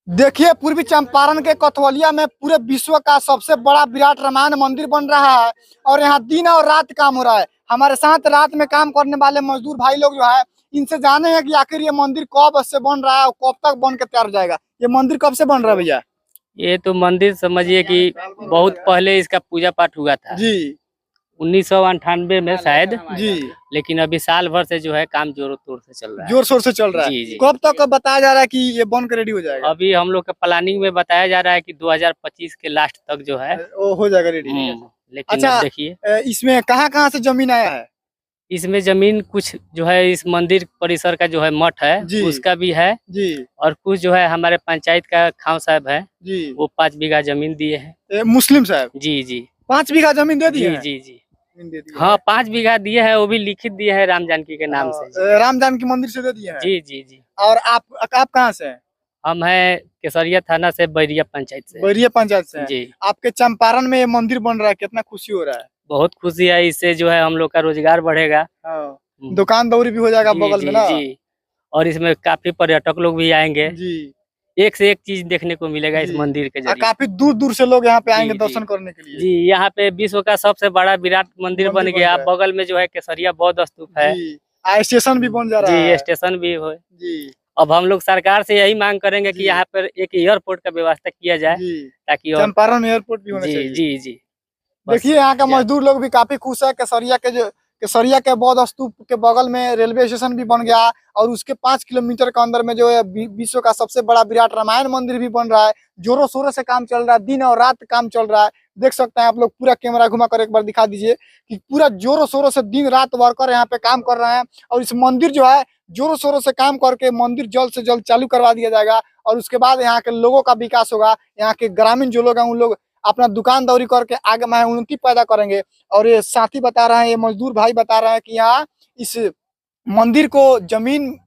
देखिए पूर्वी चंपारण के कथवलिया में पूरे विश्व का सबसे बड़ा विराट रामायण मंदिर बन रहा है और यहाँ दिन और रात काम हो रहा है। हमारे साथ रात में काम करने वाले मजदूर भाई लोग जो है इनसे जाने हैं कि आखिर ये मंदिर कब से बन रहा है और कब तक बन के तैयार हो जाएगा। ये मंदिर कब से बन रहा है भैया? ये तो मंदिर समझिए कि बहुत पहले इसका पूजा पाठ हुआ था जी 1998 में शायद जी, लेकिन अभी साल भर से जो है काम जोरों तोड़ से चल रहा है। जोर शोर से चल रहा है। जी जी। कब तक बताया जा रहा है कि ये बन के रेडी हो जाएगा? अभी हम लोग का प्लानिंग में बताया जा रहा है कि 2025 के लास्ट तक जो है वो हो जाएगा रेडी। लेकिन अच्छा, अब देखिए इसमें कहाँ से जमीन आया है? इसमें जमीन कुछ जो है इस मंदिर परिसर का जो है मठ है जी उसका भी है जी और कुछ जो है हमारे पंचायत का खां साहब है जी, वो 5 बीघा जमीन दिए हैं। मुस्लिम साहब जी जी 5 बीघा जमीन दे दिए जी हैं? जी जी जमीन दे दिए हाँ हैं। 5 बीघा दिए है, वो भी लिखित दिए है राम जानकी के नाम से। जी राम जानकी मंदिर से दे दिए हैं। जी जी जी। और आप कहाँ से हैं? हम है केसरिया थाना से बैरिया पंचायत से। बैरिया पंचायत से हैं। जी आपके चंपारण में ये मंदिर बन रहा है, कितना खुशी हो रहा है? बहुत खुशी है, इससे जो है हम लोग का रोजगार बढ़ेगा। हाँ, दुकान दौरी भी हो जाएगा जी बगल जी में ना। जी। और इसमें काफी पर्यटक लोग भी आएंगे, जी एक से एक चीज देखने को मिलेगा इस जी। मंदिर के जरिए। काफी दूर दूर से लोग यहाँ पे आएंगे जी, दर्शन जी। करने के लिए। जी यहाँ पे विश्व का सबसे बड़ा विराट मंदिर बन गया। बगल में जो है केसरिया बौद्ध स्तूप है। स्टेशन भी बन जा रहा है। जी स्टेशन भी हो। जी अब हम लोग सरकार से यही मांग करेंगे कि जी। यहाँ पर एक एयरपोर्ट का व्यवस्था किया जाए जी, ताकि और चंपारण में एयरपोर्ट भी होना जी चाहिए। जी जी। देखिए यहाँ का मजदूर लोग भी काफी खुश है। केसरिया के बौद्ध स्तूप के बगल में रेलवे स्टेशन भी बन गया और उसके 5 किलोमीटर के अंदर में जो है विश्व का सबसे बड़ा विराट रामायण मंदिर भी बन रहा है। जोरों शोरों से काम चल रहा है, दिन और रात काम चल रहा है। देख सकते हैं आप लोग, पूरा कैमरा घुमा कर एक बार दिखा दीजिए कि पूरा जोरों शोरों से दिन रात वर्कर यहाँ पे काम कर रहे हैं। और इस मंदिर जो है जोरों शोरों से काम करके मंदिर जल्द से जल्द चालू करवा दिया जाएगा और उसके बाद यहाँ के लोगों का विकास होगा। यहाँ के ग्रामीण जो लोग हैं उन लोग अपना दुकान दौरी करके आगे में उन्नति पैदा करेंगे। और ये साथी बता रहे हैं, ये मजदूर भाई बता रहे हैं कि यहाँ इस मंदिर को जमीन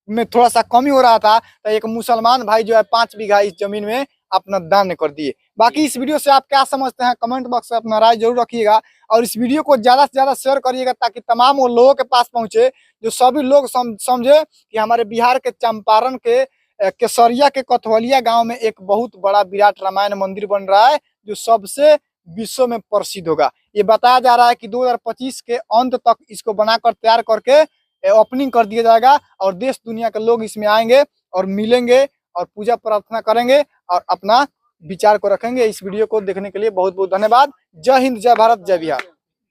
में थोड़ा सा कमी हो रहा था तो एक मुसलमान भाई जो है 5 बीघा इस जमीन में अपना दान कर दिए। बाकी इस वीडियो से आप क्या समझते हैं कमेंट बॉक्स में अपना राय जरूर रखिएगा और इस वीडियो को ज्यादा से ज्यादा शेयर करिएगा ताकि तमाम वो लोगों के पास पहुंचे जो सभी लोग समझे कि हमारे बिहार के चंपारण के केसरिया के कथवलिया गांव में एक बहुत बड़ा विराट रामायण मंदिर बन रहा है जो सबसे विश्व में प्रसिद्ध होगा। ये बताया जा रहा है कि 2025 के अंत तक इसको बनाकर तैयार करके ओपनिंग कर दिया जाएगा और देश दुनिया के लोग इसमें आएंगे और मिलेंगे और पूजा प्रार्थना करेंगे और अपना विचार को रखेंगे। इस वीडियो को देखने के लिए बहुत बहुत धन्यवाद। जय हिंद, जय भारत, जय बिहार।